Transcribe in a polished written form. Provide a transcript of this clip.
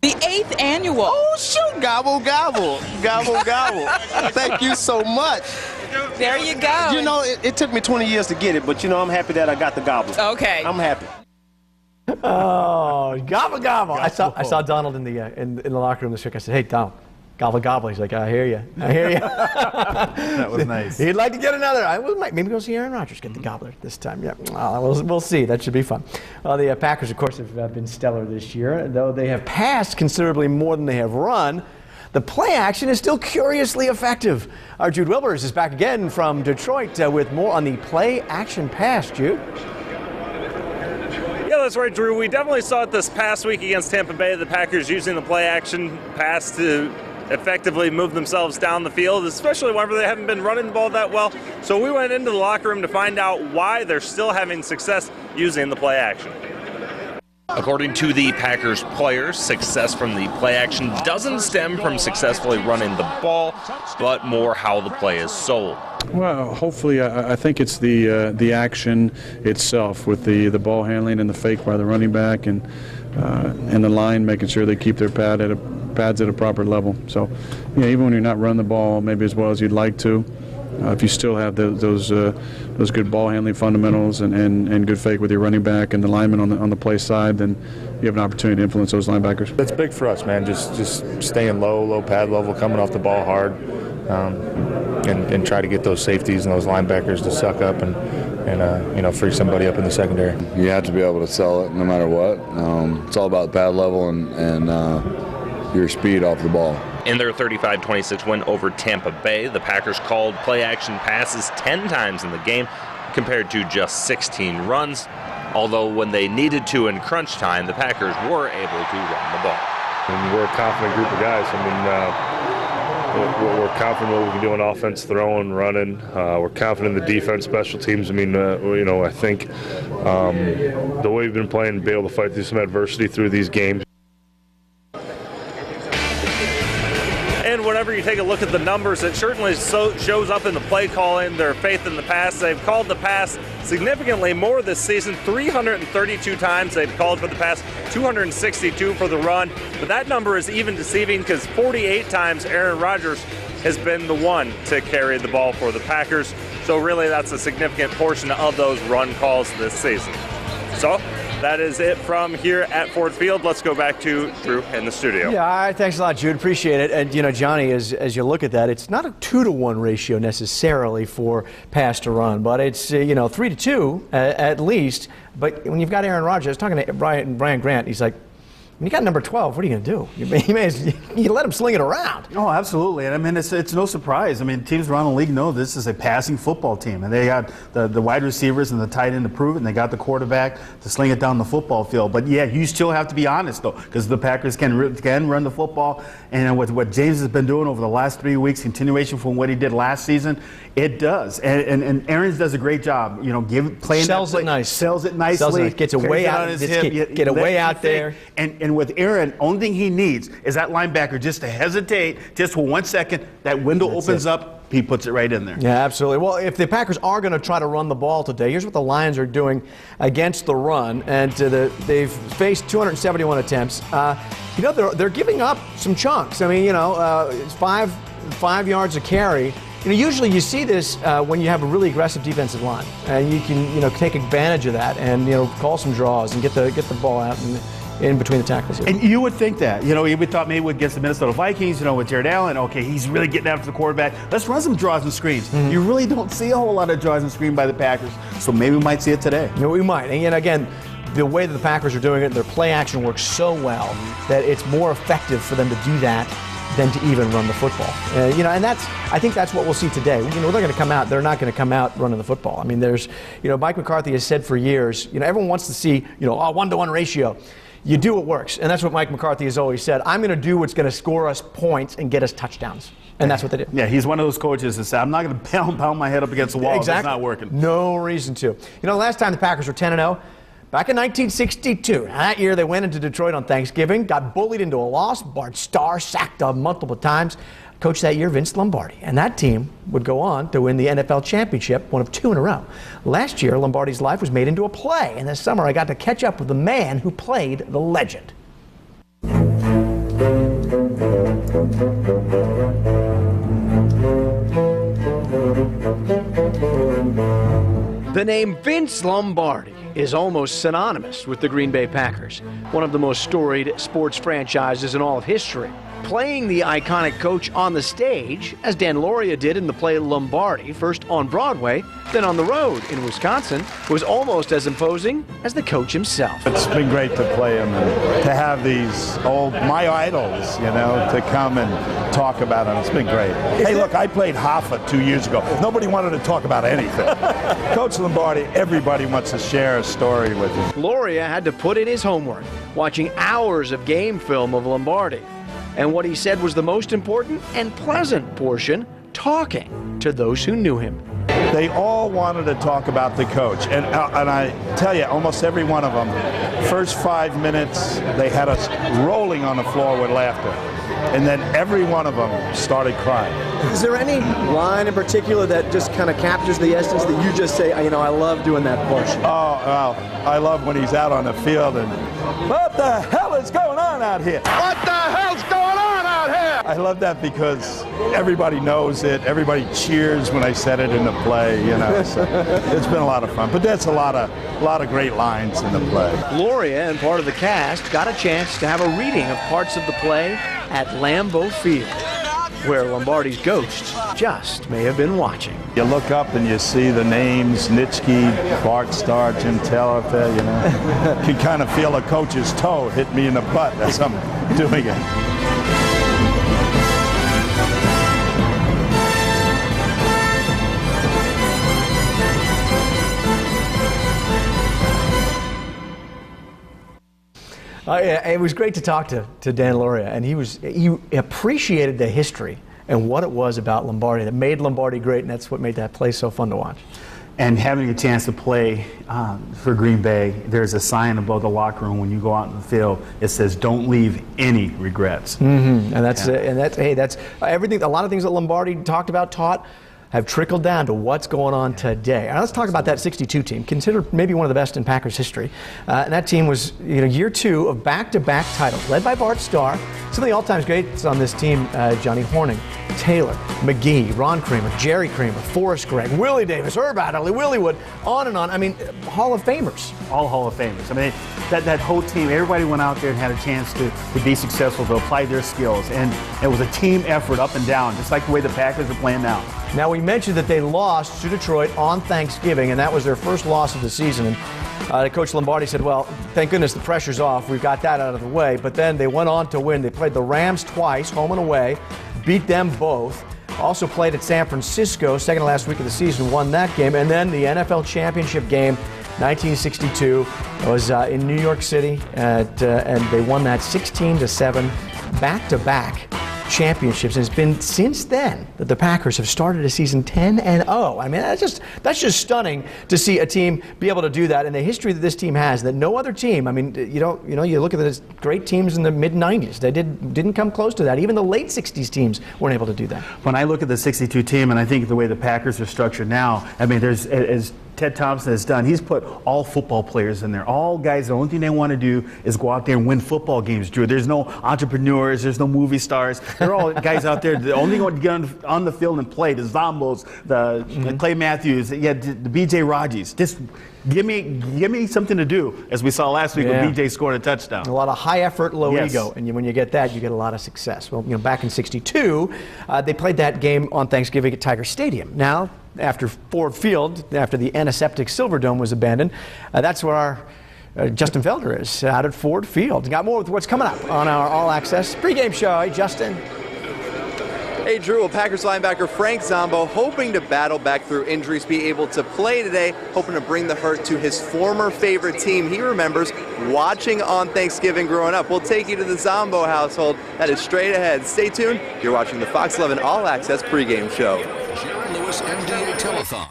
The 8th annual. Oh, shoot. Gobble, gobble. Gobble, gobble. Thank you so much. There you go. You know, it took me 20 years to get it, but, you know, I'm happy that I got the gobble. Okay. I'm happy. Oh, gobble, gobble. I saw Donald in the locker room this week. I said, hey, Donald, gobble, gobble. He's like, I hear you. I hear you. That was nice. He'd like to get another. Maybe we'll see Aaron Rodgers get the gobbler this time. Yeah, we'll see. That should be fun. The Packers, of course, have been stellar this year. Though they have passed considerably more than they have run, the play action is still curiously effective. Our Jude Wilbers is back again from Detroit with more on the play action pass. Jude? Yeah, that's right, Drew. We definitely saw it this past week against Tampa Bay. The Packers using the play action pass to effectively move themselves down the field, especially whenever they haven't been running the ball that well. So we went into the locker room to find out why they're still having success using the play action. According to the Packers players, success from the play action doesn't stem from successfully running the ball, but more how the play is sold. Well, hopefully, I think it's the action itself with the ball handling and the fake by the running back and the line, making sure they keep their pads at a proper level. So, yeah, even when you're not running the ball maybe as well as you'd like to, if you still have those good ball handling fundamentals and good fake with your running back and the lineman on the play side, then you have an opportunity to influence those linebackers. That's big for us, man. Just staying low pad level, coming off the ball hard, and try to get those safeties and those linebackers to suck up and free somebody up in the secondary. You have to be able to sell it no matter what. It's all about pad level and your speed off the ball. In their 35-26 win over Tampa Bay, the Packers called play-action passes 10 times in the game compared to just 16 runs, although when they needed to in crunch time, the Packers were able to run the ball. And we're a confident group of guys. We're confident what we can do on offense, throwing, running. We're confident in the defense, special teams. I think the way we've been playing, be able to fight through some adversity through these games. And whenever you take a look at the numbers, it certainly shows up in the play calling, their faith in the pass. They've called the pass significantly more this season, 332 times they've called for the pass, 262 for the run. But that number is even deceiving because 48 times Aaron Rodgers has been the one to carry the ball for the Packers. So really that's a significant portion of those run calls this season. So that is it from here at Ford Field. Let's go back to Drew in the studio. Yeah, all right, thanks a lot, Jude. Appreciate it. And, Johnny, as you look at that, it's not a 2-to-1 ratio necessarily for pass to run, but it's, 3-to-2 at least. But when you've got Aaron Rodgers, I was talking to Brian Grant, he's like, when you got number 12, what are you going to do? You let him sling it around. Oh, absolutely. And it's no surprise. Teams around the league know this is a passing football team. And they got the wide receivers and the tight end to prove it, and they got the quarterback to sling it down the football field. But, yeah, you still have to be honest, though, because the Packers can run the football. And what James has been doing over the last 3 weeks, continuation from what he did last season, it does. And Aaron does a great job, playing Sells that play. it nice. Sells it nicely. Sells it nice. Gets away out. Get away out there. And with Aaron, only thing he needs is that linebacker just to hesitate just for 1 second. That window opens up. He puts it right in there. Yeah, absolutely. Well, if the Packers are going to try to run the ball today, here's what the Lions are doing against the run. And they've faced 271 attempts. They're giving up some chunks. It's 5 yards a carry. Usually you see this when you have a really aggressive defensive line, and you can take advantage of that and call some draws and get the ball out and in between the tackles here. And you would think that. You would thought maybe against the Minnesota Vikings, with Jared Allen, okay, he's really getting after the quarterback. Let's run some draws and screens. Mm-hmm. You really don't see a whole lot of draws and screens by the Packers, so maybe we might see it today. We might. And again, the way that the Packers are doing it, their play action works so well that it's more effective for them to do that than to even run the football. And I think that's what we'll see today. They're going to come out. They're not going to come out running the football. There's, Mike McCarthy has said for years, everyone wants to see, a 1-to-1 ratio. You do what works, and that's what Mike McCarthy has always said. I'm going to do what's going to score us points and get us touchdowns, and that's what they do. Yeah, he's one of those coaches that said, I'm not going to pound my head up against the wall. Exactly. It's not working. No reason to. Last time the Packers were 10-0, back in 1962. That year they went into Detroit on Thanksgiving, got bullied into a loss. Bart Starr sacked multiple times. Coach that year, Vince Lombardi. And that team would go on to win the NFL championship, one of 2 in a row. Last year, Lombardi's life was made into a play. And this summer, I got to catch up with the man who played the legend. The name Vince Lombardi is almost synonymous with the Green Bay Packers, one of the most storied sports franchises in all of history. Playing the iconic coach on the stage, as Dan Lauria did in the play Lombardi, first on Broadway, then on the road in Wisconsin, was almost as imposing as the coach himself. It's been great to play him and to have these my idols, to come and talk about him. It's been great. Hey, look, I played Hoffa 2 years ago. Nobody wanted to talk about anything. Coach Lombardi, everybody wants to share a story with him. Lauria had to put in his homework, watching hours of game film of Lombardi. And what he said was the most important and pleasant portion, talking to those who knew him. They all wanted to talk about the coach. And I tell you, almost every one of them, first 5 minutes, they had us rolling on the floor with laughter. And then every one of them started crying. Is there any line in particular that just kind of captures the essence that you just say, I love doing that portion? Oh, well, I love when he's out on the field and, what the hell is going on out here? What the hell's going on out here? I love that because everybody knows it. Everybody cheers when I said it in the play, So it's been a lot of fun. But that's a lot of great lines in the play. Lauria and part of the cast got a chance to have a reading of parts of the play at Lambeau Field, where Lombardi's ghost just may have been watching. You look up and you see the names, Nitschke, Bart Starr, Jim Taylor up there, You can kind of feel a coach's toe hit me in the butt as I'm doing it. It was great to talk to Dan Lauria, and he appreciated the history and what it was about Lombardi that made Lombardi great, and that's what made that play so fun to watch. And having a chance to play for Green Bay, there's a sign above the locker room when you go out in the field. It says, "Don't leave any regrets." Mm-hmm. And that's everything. A lot of things that Lombardi talked about, taught, have trickled down to what's going on today. Now, let's talk about that 62 team, considered maybe one of the best in Packers history. And that team was, year 2 of back-to-back titles, led by Bart Starr. Some of the all-time greats on this team, Johnny Horning, Taylor, McGee, Ron Kramer, Jerry Kramer, Forrest Gregg, Willie Davis, Herb Adderley, Willie Wood, on and on. I mean, Hall of Famers. All Hall of Famers. I mean, that whole team, everybody went out there and had a chance to be successful, to apply their skills. And it was a team effort up and down, just like the way the Packers are playing now. Now, we mentioned that they lost to Detroit on Thanksgiving, and that was their first loss of the season. And Coach Lombardi said, well, thank goodness the pressure's off. We've got that out of the way. But then they went on to win. They played the Rams twice, home and away, beat them both. Also played at San Francisco, second to last week of the season, won that game. And then the NFL championship game, 1962, was in New York City, and they won that 16-7, back-to-back championships. And it's been since then that the Packers have started a season 10-0. I mean, that's just stunning to see a team be able to do that in the history that this team has, that no other team. I mean, you look at the great teams in the mid-90s. They didn't come close to that. Even the late 60s teams weren't able to do that. When I look at the 62 team, and I think the way the Packers are structured now, I mean, there's as Ted Thompson has done, he's put all football players in there. All guys, the only thing they want to do is go out there and win football games, Drew. There's no entrepreneurs, there's no movie stars. They're all guys out there. The only one to get on the field and play, the Zombos, the Clay Matthews, the B.J. Raji's. Just give me something to do, as we saw last week when B.J. scored a touchdown. A lot of high effort, low ego, and when you get that, you get a lot of success. Well, back in '62, they played that game on Thanksgiving at Tiger Stadium. Now, after Ford Field, after the antiseptic Silverdome was abandoned, that's where our Justin Felder is, out at Ford Field. Got more with what's coming up on our All Access pregame show. Hey, Justin. Hey, Drew, Packers linebacker Frank Zombo hoping to battle back through injuries, be able to play today, hoping to bring the hurt to his former favorite team he remembers watching on Thanksgiving growing up. We'll take you to the Zombo household. That is straight ahead. Stay tuned. You're watching the Fox 11 All Access pregame show. Sharon Lewis MDA Telethon.